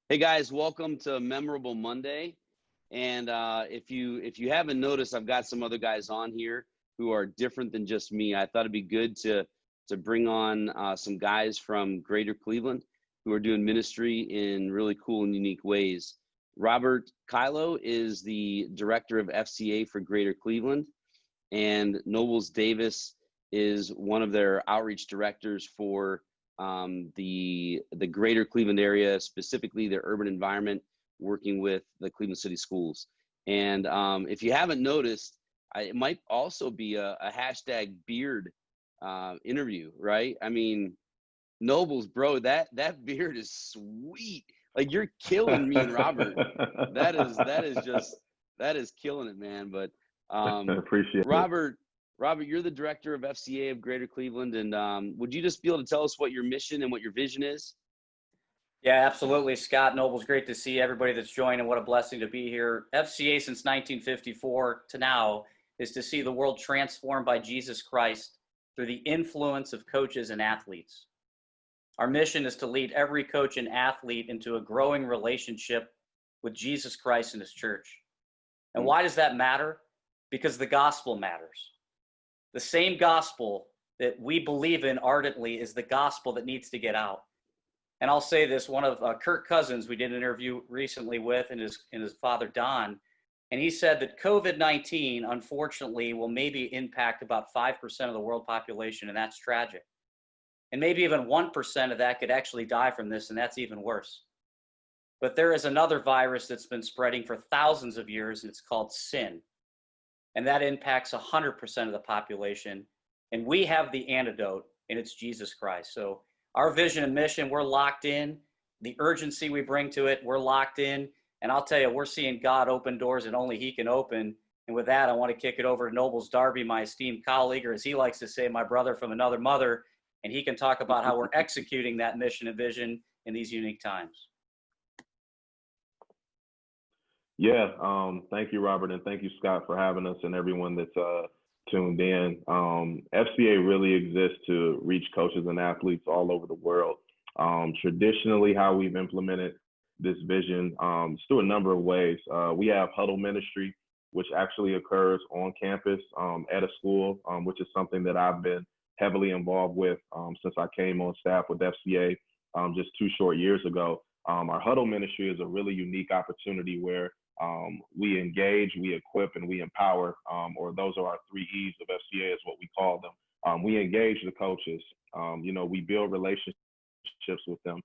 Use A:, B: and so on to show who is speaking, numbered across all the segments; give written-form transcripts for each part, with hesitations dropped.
A: Hey guys, welcome to Memorable Monday. And if you haven't noticed, I've got some other guys on here who are different than just me. I thought it'd be good to bring on some guys from Greater Cleveland who are doing ministry in really cool and unique ways. Robert Kylo is the director of FCA for Greater Cleveland, and Nobles Davis is one of their outreach directors for the Greater Cleveland area, specifically the urban environment, working with the Cleveland City Schools. And if you haven't noticed, it might also be a hashtag beard interview, right? I mean, Nobles, bro, that beard is sweet. Like, you're killing me and Robert. That is killing it, man. But
B: Appreciate it.
A: Robert, you're the director of FCA of Greater Cleveland, and would you just be able to tell us what your mission and what your vision is?
C: Yeah, absolutely. Scott, Nobles, great to see everybody that's joining. What a blessing to be here. FCA since 1954 to now is to see the world transformed by Jesus Christ through the influence of coaches and athletes. Our mission is to lead every coach and athlete into a growing relationship with Jesus Christ and his church. And why does that matter? Because the gospel matters. The same gospel that we believe in ardently is the gospel that needs to get out. And I'll say this, one of Kirk Cousins, we did an interview recently with, and his father, Don, and he said that COVID-19, unfortunately, will maybe impact about 5% of the world population, and that's tragic. And maybe even 1% of that could actually die from this, and that's even worse. But there is another virus that's been spreading for thousands of years, and it's called sin. And that impacts 100% of the population. And we have the antidote, and it's Jesus Christ. So our vision and mission, we're locked in. The urgency we bring to it, we're locked in. And I'll tell you, we're seeing God open doors that only he can open. And with that, I want to kick it over to Nobles Darby, my esteemed colleague, or as he likes to say, my brother from another mother. And he can talk about how we're executing that mission and vision in these unique times.
B: Yeah, thank you, Robert, and thank you, Scott, for having us and everyone that's tuned in. FCA really exists to reach coaches and athletes all over the world. Traditionally, how we've implemented this vision is through a number of ways. We have huddle ministry, which actually occurs on campus at a school, which is something that I've been heavily involved with since I came on staff with FCA just 2 short years ago. Our huddle ministry is a really unique opportunity where we engage, we equip, and we empower, or those are our 3 E's of FCA is what we call them. We engage the coaches. We build relationships with them.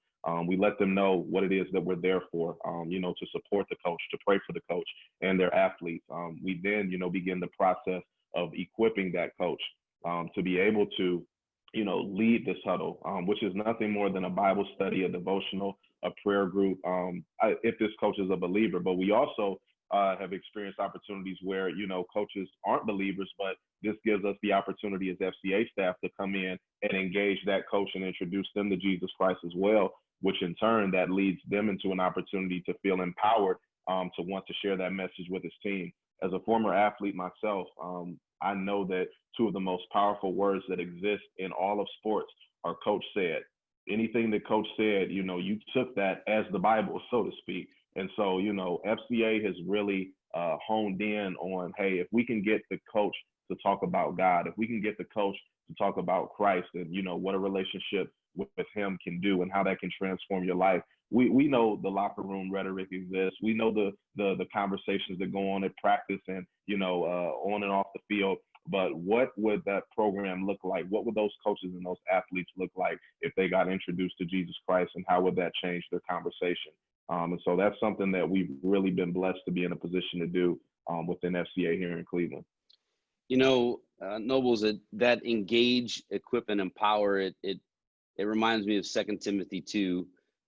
B: We let them know what it is that we're there for, to support the coach, to pray for the coach and their athletes. We then, begin the process of equipping that coach to be able to, lead this huddle, which is nothing more than a Bible study, a devotional, a prayer group, if this coach is a believer. But we also have experienced opportunities where, coaches aren't believers, but this gives us the opportunity as FCA staff to come in and engage that coach and introduce them to Jesus Christ as well, which in turn that leads them into an opportunity to feel empowered to want to share that message with his team. As a former athlete myself, I know that 2 of the most powerful words that exist in all of sports are coach said. Anything that coach said, you took that as the Bible, so to speak. And so, FCA has really honed in on, hey, if we can get the coach to talk about God, if we can get the coach to talk about Christ and, what a relationship with him can do and how that can transform your life. We know the locker room rhetoric exists. We know the conversations that go on at practice and, on and off the field. But what would that program look like? What would those coaches and those athletes look like if they got introduced to Jesus Christ, and how would that change their conversation? And so that's something that we've really been blessed to be in a position to do within FCA here in Cleveland.
A: Nobles, that engage, equip, and empower, it reminds me of 2 Timothy 2.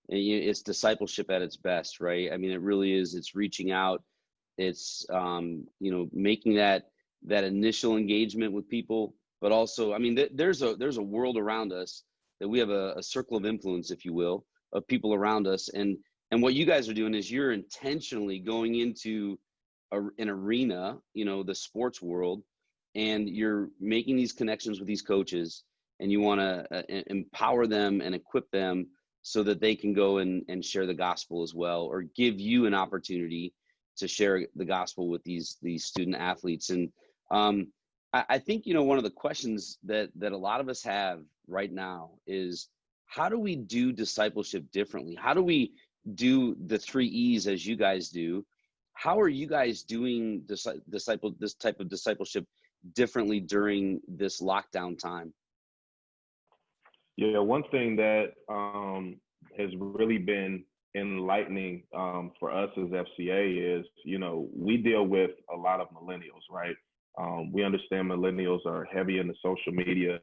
A: And it's discipleship at its best, right? I mean, it really is. It's reaching out. It's, making that initial engagement with people, but also, I mean, there's a world around us that we have a circle of influence, if you will, of people around us. And what you guys are doing is you're intentionally going into an arena, the sports world, and you're making these connections with these coaches, and you want to empower them and equip them so that they can go and share the gospel as well, or give you an opportunity to share the gospel with these student athletes. And I think, one of the questions that a lot of us have right now is, how do we do discipleship differently? How do we do the 3 E's as you guys do? How are you guys doing this type of discipleship differently during this lockdown time?
B: Yeah, one thing that has really been enlightening for us as FCA is, we deal with a lot of millennials, right? We understand millennials are heavy into social media,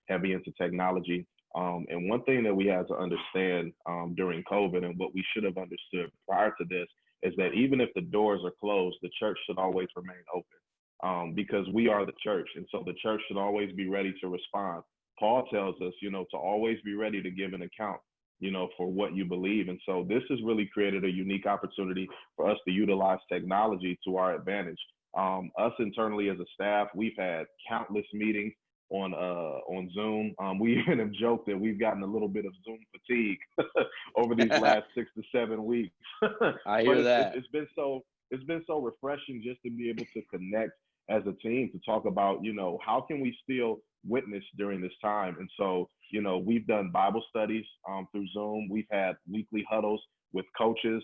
B: heavy into technology. And one thing that we had to understand during COVID, and what we should have understood prior to this, is that even if the doors are closed, the church should always remain open, because we are the church. And so the church should always be ready to respond. Paul tells us, to always be ready to give an account, for what you believe. And so this has really created a unique opportunity for us to utilize technology to our advantage. Us internally as a staff, we've had countless meetings on Zoom. We even have joked that we've gotten a little bit of Zoom fatigue over these last 6 to 7 weeks.
A: I hear that.
B: It's been so refreshing just to be able to connect as a team, to talk about, how can we still witness during this time. And so, we've done Bible studies through Zoom. We've had weekly huddles with coaches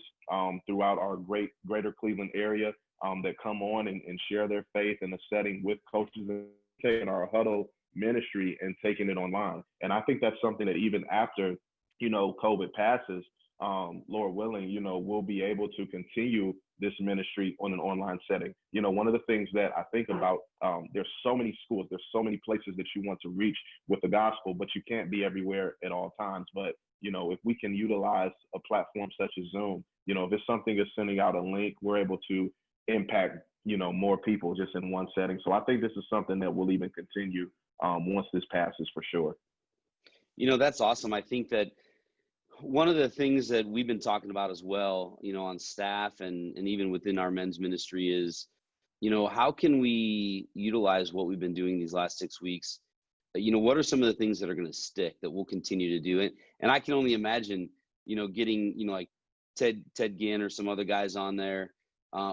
B: throughout our greater Cleveland area that come on and share their faith in a setting with coaches, and taking our huddle ministry and taking it online. And I think that's something that even after, COVID passes, Lord willing, we'll be able to continue this ministry on an online setting. One of the things that I think about, there's so many schools, there's so many places that you want to reach with the gospel, but you can't be everywhere at all times. But, if we can utilize a platform such as Zoom, if it's something that's sending out a link, we're able to impact, more people just in one setting. So I think this is something that will even continue once this passes, for sure.
A: That's awesome. I think that one of the things that we've been talking about as well, on staff and even within our men's ministry is, how can we utilize what we've been doing these last 6 weeks? What are some of the things that are going to stick that we'll continue to do? And I can only imagine, getting, like Ted Ginn or some other guys on there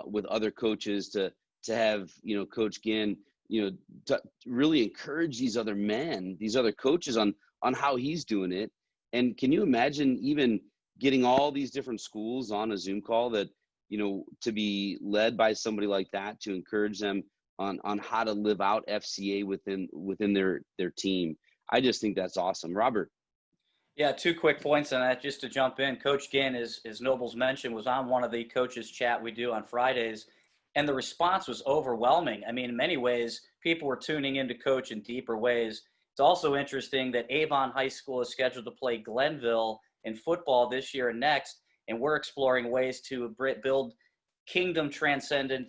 A: with other coaches to have, Coach Ginn, to really encourage these other men, these other coaches on how he's doing it. And can you imagine even getting all these different schools on a Zoom call that, to be led by somebody like that, to encourage them on how to live out FCA within their team? I just think that's awesome. Robert.
C: Yeah, 2 quick points on that, just to jump in. Coach Ginn, as Nobles mentioned, was on one of the coaches chat we do on Fridays, and the response was overwhelming. I mean, in many ways, people were tuning into Coach in deeper ways. It's also interesting that Avon High School is scheduled to play Glenville in football this year and next, and we're exploring ways to build kingdom transcendent,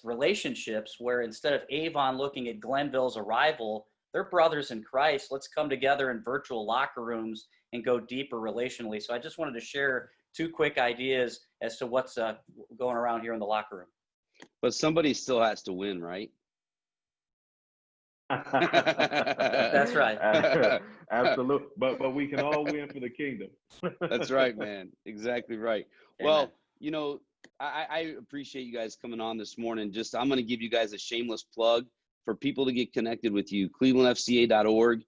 C: relationships, where instead of Avon looking at Glenville's arrival, they're brothers in Christ. Let's come together in virtual locker rooms and go deeper relationally. So I just wanted to share 2 quick ideas as to what's going around here in the locker room.
A: But somebody still has to win, right?
C: That's right.
B: Absolutely. But we can all win for the kingdom.
A: That's right, man. Exactly right.
C: Amen.
A: Well, I appreciate you guys coming on this morning. I'm going to give you guys a shameless plug for people to get connected with you. ClevelandFCA.org.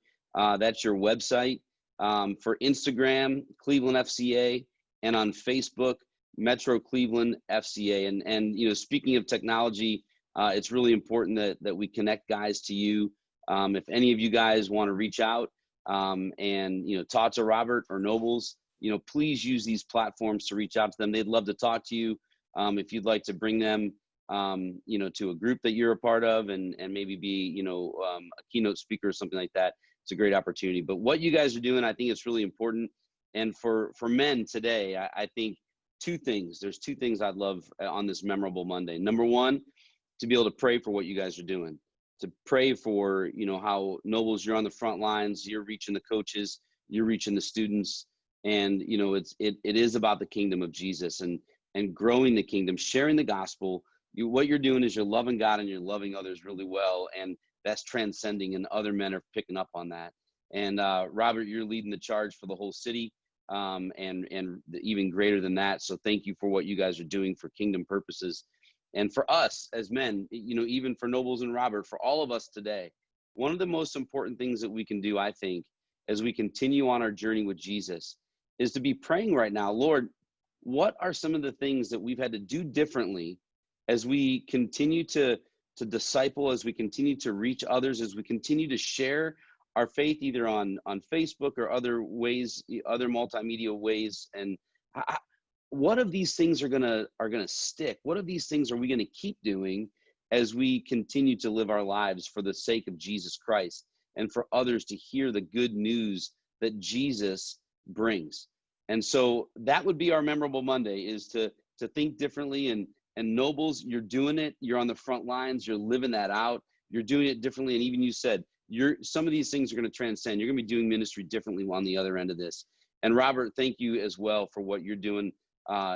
A: That's your website. For Instagram, Cleveland FCA, and on Facebook, Metro Cleveland FCA. And speaking of technology, it's really important that we connect guys to you. If any of you guys want to reach out and talk to Robert or Nobles, please use these platforms to reach out to them. They'd love to talk to you. If you'd like to bring them, to a group that you're a part of, and maybe be, a keynote speaker or something like that, it's a great opportunity. But what you guys are doing, I think it's really important. And for men today, I think 2 things. There's 2 things I'd love on this memorable Monday. Number one, to be able to pray for what you guys are doing, to pray for, how Nobles, you're on the front lines, you're reaching the coaches, you're reaching the students. And, it is about the kingdom of Jesus and growing the kingdom, sharing the gospel. What you're doing is you're loving God and you're loving others really well. And that's transcending, and other men are picking up on that. And Robert, you're leading the charge for the whole city, and even greater than that. So thank you for what you guys are doing for kingdom purposes. And for us as men, you know, even for Nobles and Robert, for all of us today, one of the most important things that we can do, I think, as we continue on our journey with Jesus, is to be praying right now, Lord, what are some of the things that we've had to do differently as we continue to disciple, as we continue to reach others, as we continue to share our faith either on Facebook or other ways, other multimedia ways? And what of these things are gonna stick? What of these things are we gonna keep doing as we continue to live our lives for the sake of Jesus Christ and for others to hear the good news that Jesus brings? And so that would be our memorable Monday, is to think differently. And Nobles, you're doing it. You're on the front lines. You're living that out. You're doing it differently. And even you said, some of these things are going to transcend. You're going to be doing ministry differently on the other end of this. And Robert, thank you as well for what you're doing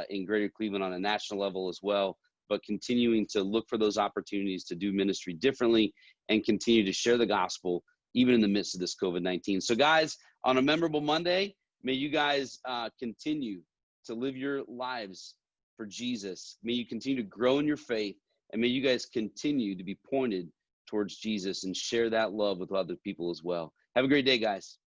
A: in Greater Cleveland on a national level as well, but continuing to look for those opportunities to do ministry differently and continue to share the gospel even in the midst of this COVID-19. So guys, on a memorable Monday, may you guys continue to live your lives for Jesus. May you continue to grow in your faith, and may you guys continue to be pointed towards Jesus and share that love with other people as well. Have a great day, guys.